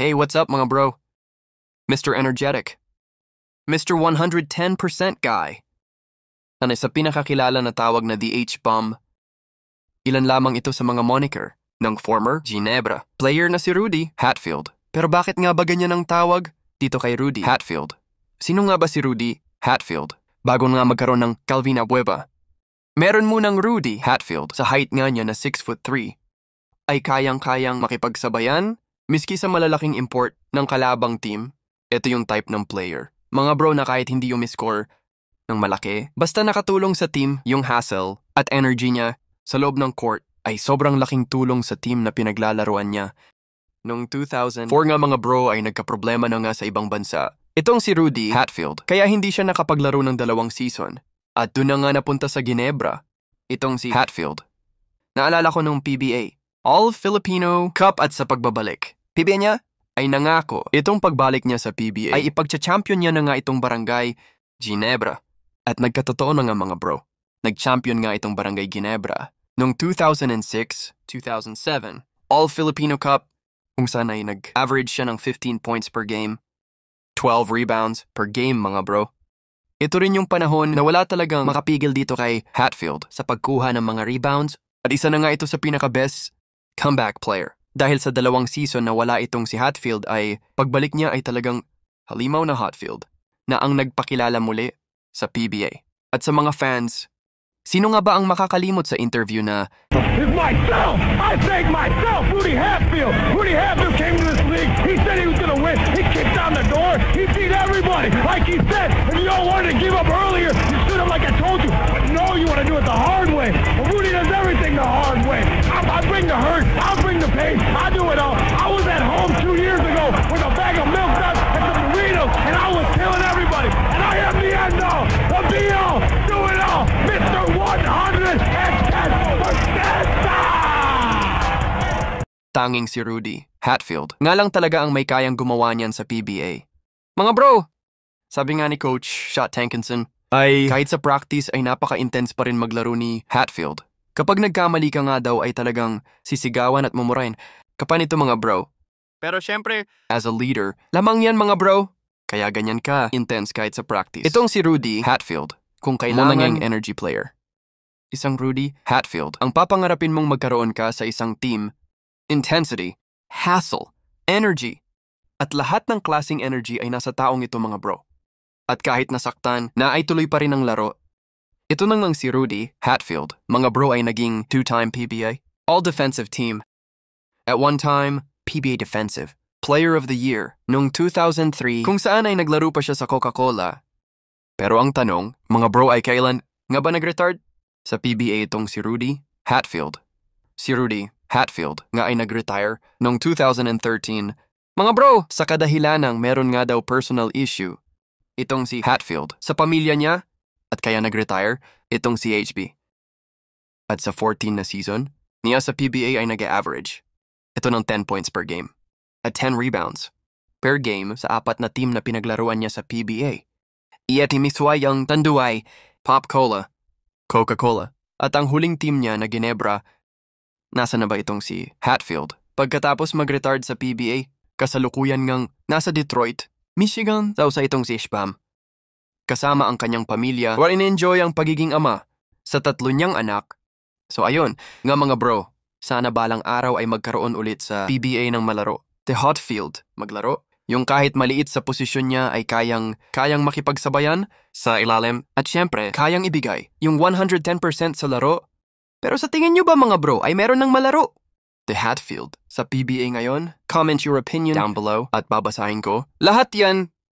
Hey, what's up mga bro? Mr. Energetic. Mr. 110% guy. Ano sa pinakakilala na tawag na the H-bomb, ilan lamang ito sa mga moniker ng former Ginebra player na si Rudy Hatfield. Pero bakit nga ba ganyan ang tawag dito kay Rudy Hatfield? Sino nga ba si Rudy Hatfield? Bago nga magkaroon ng Calvin Abueva, meron munang Rudy Hatfield sa height nga niya na 6'3", ay kayang-kayang makipagsabayan miski sa malalaking import ng kalabang team. Ito yung type ng player. Mga bro na kahit hindi umiscore ng malaki, basta nakatulong sa team, yung hustle at energy niya sa loob ng court ay sobrang laking tulong sa team na pinaglalaruan niya. Noong 2004 nga mga bro ay nagkaproblema na nga sa ibang bansa. Itong si Rudy Hatfield, kaya hindi siya nakapaglaro ng 2 season. At doon na nga napunta sa Ginebra, itong si Hatfield. Naalala ko nung PBA, All Filipino Cup at sa pagbabalik. PBA niya ay nangako itong pagbalik niya sa PBA ay ipagcha-champion niya na nga itong barangay Ginebra. At nagkatotoo na nga mga bro. Nag-champion nga itong barangay Ginebra. Noong 2006, 2007, All Filipino Cup, kung saan ay nag-average siya ng 15 points per game, 12 rebounds per game mga bro. Ito rin yung panahon na wala talagang makapigil dito kay Hatfield sa pagkuha ng mga rebounds at isa na nga ito sa pinaka-best comeback player. Dahil sa 2 season na wala itong si Hatfield ay pagbalik niya ay talagang halimaw na Hatfield na ang nagpakilala muli sa PBA. At sa mga fans, sino nga ba ang makakalimot sa interview na It's myself! I thank myself! Rudy Hatfield! Rudy Hatfield came to this league. He said he was going to win. He kicked down the door. He beat everybody. Like he said, if you all wanted to give up earlier, you should have like I told you. But no, you want to do it the hard way. Well, Rudy does everything the hard way. I bring the hurt. I'll bring the pain. I do it all. I was at home 2 years ago with a bag of milk duds and some Doritos, and I was killing everybody. And I am the end all. The be-all. Do it all. Mr. 110%! tanging si Rudy Hatfield nga lang talaga ang may kayang gumawa niyan sa PBA. Mga bro, sabi nga ni Coach Shot Tankinson, ay kahit sa practice ay napaka-intense pa rin maglaro ni Hatfield. Kapag nagkamali ka nga daw ay talagang sisigawan at mumurahin. Kapan ito mga bro. Pero syempre, as a leader, lamang yan mga bro. Kaya ganyan ka, intense kahit sa practice. Itong si Rudy Hatfield, kung kailangan ng energy player. Isang Rudy Hatfield, ang papangarapin mong magkaroon ka sa isang team, intensity, hassle, energy, at lahat ng klaseng energy ay nasa taong ito mga bro. At kahit nasaktan, na ay tuloy pa rin ang laro. Ito nang si Rudy Hatfield, mga bro ay naging 2-time PBA, all-defensive team. At one time, PBA Defensive Player of the Year noong 2003 kung saan ay naglaro pa siya sa Coca-Cola. Pero ang tanong, mga bro ay kailan nga ba nag-retard? Sa PBA itong si Rudy Hatfield. Si Rudy Hatfield nga ay nag-retire noong 2013. Mga bro, sa kadahilanang meron nga daw personal issue. Itong si Hatfield sa pamilya niya at kaya nag-retire itong si HB. At sa 14 na season, niya sa PBA ay nag-average. Ito ng 10 points per game at 10 rebounds per game sa 4 na team na pinaglaruan niya sa PBA. Iati misway ang Tanduay, Pop Cola, Coca-Cola. At ang huling team niya na Ginebra, nasa na ba itong si Hatfield? Pagkatapos mag-retard sa PBA, kasalukuyan ngang nasa Detroit, Michigan, daw sa itong si Shbam. Kasama ang kanyang pamilya, wala in-enjoy ang pagiging ama sa 3 niyang anak. So ayun, nga mga bro, sana balang araw ay magkaroon ulit sa PBA ng malaro. The Hatfield, maglaro. Yung kahit maliit sa posisyon niya ay kayang makipagsabayan sa ilalim at syempre, kayang ibigay yung 110% sa laro. Pero sa tingin nyo ba mga bro ay meron ng malaro? The Hatfield sa PBA ngayon? Comment your opinion down below at babasahin ko. Lahat yan